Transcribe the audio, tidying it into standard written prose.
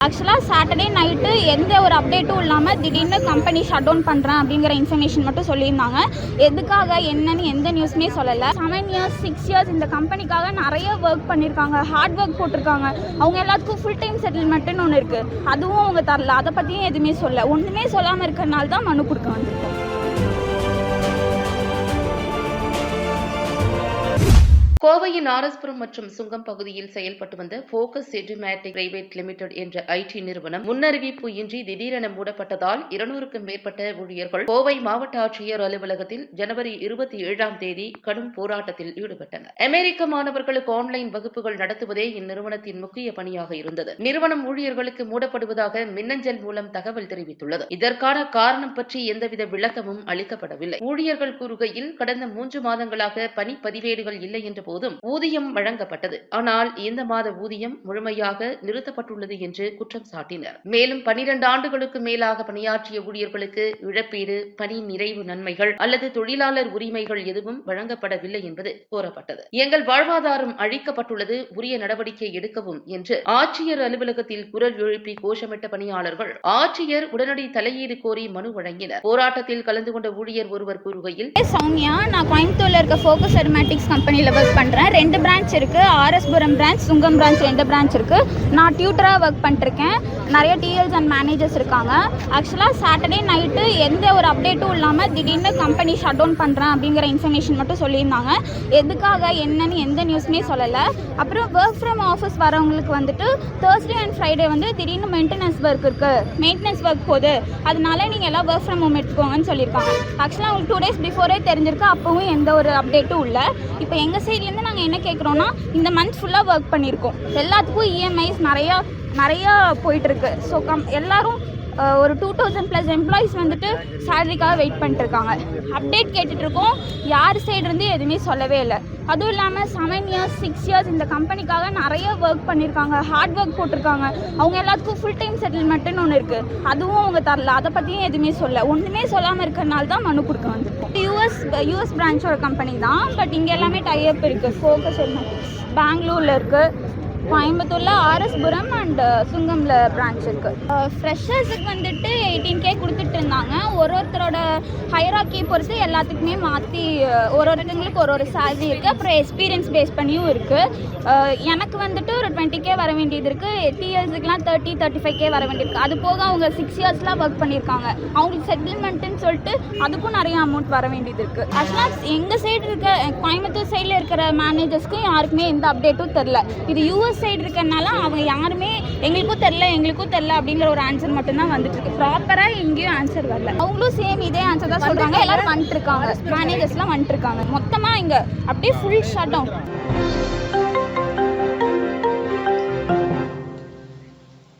ஆக்சுவலாக Saturday night எந்த ஒரு அப்டேட்டும் இல்லாமல் திடீர்னு கம்பெனி ஷட் டவுன் பண்ணுறேன் அப்படிங்கிற இன்ஃபர்மேஷன் மட்டும் சொல்லியிருந்தாங்க. எதுக்காக என்னன்னு எந்த நியூஸுமே சொல்லலை. 7 years 6 years இந்த கம்பெனிக்காக நிறைய ஒர்க் பண்ணியிருக்காங்க, ஹார்ட் ஒர்க் போட்டிருக்காங்க. அவங்க எல்லாத்துக்கும் ஃபுல் டைம் செட்டில்மெண்ட்டுன்னு ஒன்று இருக்குது, அதுவும் அவங்க தரல. அதை பற்றியும் எதுவுமே சொல்ல, ஒன்றுமே சொல்லாமல் இருக்கிறனால தான் மனு கொடுக்க வந்திருக்கோம். கோவையின் ஆர்எஸ்புரம் மற்றும் சுங்கம் பகுதியில் செயல்பட்டு வந்த போக்கஸ் சிஸ்டமேட்டிக் பிரைவேட் லிமிடெட் என்ற ஐடி நிறுவனம் முன்னறிவிப்பு இன்றி திடீரென மூடப்பட்டதால் 200க்கும் மேற்பட்ட ஊழியர்கள் கோவை மாவட்ட ஆட்சியர் அலுவலகத்தில் ஜனவரி 27ஆம் தேதி கடும் போராட்டத்தில் ஈடுபட்டனர். அமெரிக்க மாணவர்களுக்கு ஆன்லைன் வகுப்புகள் நடத்துவதே இந்நிறுவனத்தின் முக்கிய பணியாக இருந்தது. நிறுவனம் ஊழியர்களுக்கு மூடப்படுவதாக மின்னஞ்சல் மூலம் தகவல் தெரிவித்துள்ளது. இதற்கான காரணம் பற்றி எந்தவித விளக்கமும் அளிக்கப்படவில்லை. ஊழியர்கள் கூறுகையில் கடந்த 3 மாதங்களாக பணி பதிவேடுகள் இல்லை என்ற போதும் ஊதியம் வழங்கப்பட்டது. ஆனால் இந்த மாத ஊதியம் முழுமையாக நிறுத்தப்பட்டுள்ளது என்று குற்றம் சாட்டினர். மேலும் 12 ஆண்டுகளுக்கு மேலாக பணியாற்றிய ஊழியர்களுக்கு இழப்பீடு, பணி நிறைவு நன்மைகள் அல்லது தொழிலாளர் உரிமைகள் எதுவும் வழங்கப்படவில்லை என்பது கோரப்பட்டது. எங்கள் வாழ்வாதாரம் அழிக்கப்பட்டுள்ளது, உரிய நடவடிக்கை எடுக்கவும் என்று ஆட்சியர் அலுவலகத்தில் குரல் எழுப்பி கோஷமிட்ட பணியாளர்கள் ஆட்சியர் உடனடி தலையீடு கோரி மனு வழங்கினர். போராட்டத்தில் கலந்து கொண்ட ஊழியர் ஒருவர் கூறுகையில், சௌமியா, நான் கோயம்புத்தூர்ல இருக்க போக்கஸ் சிஸ்டமேட்டிக்ஸ் கம்பெனியில் ஒர்க் பண்ணுறேன். 2 பிரான்ச் இருக்குது, ஆர்எஸ்புரம் பிரான்ச், சுங்கம் பிரான்ச் 2 பிரான்ச் இருக்குது. நான் டியூட்டராக ஒர்க் பண்ணிருக்கேன். நிறைய டிஎல்ஸ் அண்ட் மேனேஜர்ஸ் இருக்காங்க. ஆக்சுவலாக சாட்டர்டே நைட்டு எந்த ஒரு அப்டேட்டும் இல்லாமல் திடீர்னு கம்பெனி ஷட் டவுன் பண்ணுறேன் அப்படிங்கிற இன்ஃபர்மேஷன் மட்டும் சொல்லியிருந்தாங்க. எதுக்காக என்னன்னு எந்த நியூஸுமே சொல்லலை. அப்புறம் ஒர்க் ஃப்ரம் ஆஃபீஸ் வரவங்களுக்கு வந்துட்டு தேர்ஸ்டே அண்ட் ஃப்ரைடே வந்து திடீர்னு மெயின்டெனன்ஸ் ஒர்க் இருக்குது, மெயின்டெனன்ஸ் ஒர்க் போகுது, அதனால நீங்கள் எல்லாம் ஒர்க் ஃப்ரம் ஹோம் எடுத்துக்கோங்கன்னு சொல்லியிருக்காங்க. ஆக்சுவலாக அவங்களுக்கு 2 days பிஃபோரே தெரிஞ்சிருக்கு, அப்போவும் எந்த ஒரு அப்டேட்டும் இல்லை. இப்போ எங்கள் சைட்லேருந்து நாங்கள் என்ன கேட்குறோன்னா, இந்த மந்த் ஃபுல்லாக ஒர்க் பண்ணியிருக்கோம், எல்லாத்துக்கும் இஎம்ஐஸ் நிறையா போயிட்டுருக்கு. ஸோ எல்லாரும் ஒரு 2000+ எம்ப்ளாயிஸ் வந்துட்டு சேலரிக்காக வெயிட் பண்ணிட்டுருக்காங்க. அப்டேட் கேட்டுட்ருக்கோம், யார் சைடுலேருந்து எதுவுமே சொல்லவே இல்லை. அதுவும் இல்லாமல் 7 years 6 years இந்த கம்பெனிக்காக நிறைய ஒர்க் பண்ணியிருக்காங்க, ஹார்ட் ஒர்க் போட்டிருக்காங்க. அவங்க எல்லாத்துக்கும் ஃபுல் டைம் செட்டில்மெண்ட்டுன்னு ஒன்று இருக்குது, அதுவும் அவங்க தரல. அதை பற்றியும் எதுவுமே சொல்ல, ஒன்றுமே சொல்லாமல் இருக்கிறனால தான் மனு கொடுக்க வந்திருக்கோம். யூஎஸ் பிரான்ச்சோட கம்பெனி தான், பட் இங்கே எல்லாமே டைப் இருக்குது. ஃபோக்கஸ் பெங்களூரில் இருக்குது, கோயம்புத்தூரில் ஆர்எஸ்புரம் அண்ட் சுங்கம்ல பிரான்ச் இருக்குது. ஃப்ரெஷர்ஸுக்கு வந்துட்டு 18K கொடுத்துட்டு இருந்தாங்க. ஒருத்தரோட ஹைராக்கி பொறுத்து எல்லாத்துக்குமே மாற்றி ஒருத்தங்களுக்கு ஒரு சேலரி இருக்குது. அப்புறம் எக்ஸ்பீரியன்ஸ் பேஸ் பண்ணியும் இருக்குது. எனக்கு வந்துட்டு ஒரு 20K வர வேண்டியது இருக்குது. டிஎல்ஸுக்குலாம் 30-35K வர வேண்டியிருக்கு. அது போக அவங்க 6 yearsலாம் ஒர்க் பண்ணியிருக்காங்க. அவங்களுக்கு செட்டில்மெண்ட்டுன்னு சொல்லிட்டு அதுக்கும் நிறைய அமௌண்ட் வர வேண்டியது இருக்குது. ஆக்சுவலாக எங்கள் சைடு இருக்க கோயம்புத்தூர் சைடில் இருக்கிற மேனேஜர்ஸ்க்கும் யாருக்குமே எந்த அப்டேட்டும் தெரில. இது யூஎஸ் சைடு இருக்கனால அவங்க யாருமே எங்களுக்கும் தெரில அப்படிங்கிற ஒரு ஆன்சர் மட்டும்தான் வந்துட்டு இருக்கு. ப்ராப்பராக எங்கேயும் ஆன்சர் வரல. அவங்களும் சேம் இதே ஆன்சர் தான் சொல்கிறாங்க. எல்லாரும் வந்துட்டு இருக்காங்க, மேனேஜர்ஸ்லாம் வந்துட்டு இருக்காங்க. மொத்தமாக இங்கே அப்படியே ஃபுல் ஷட் டவுன்.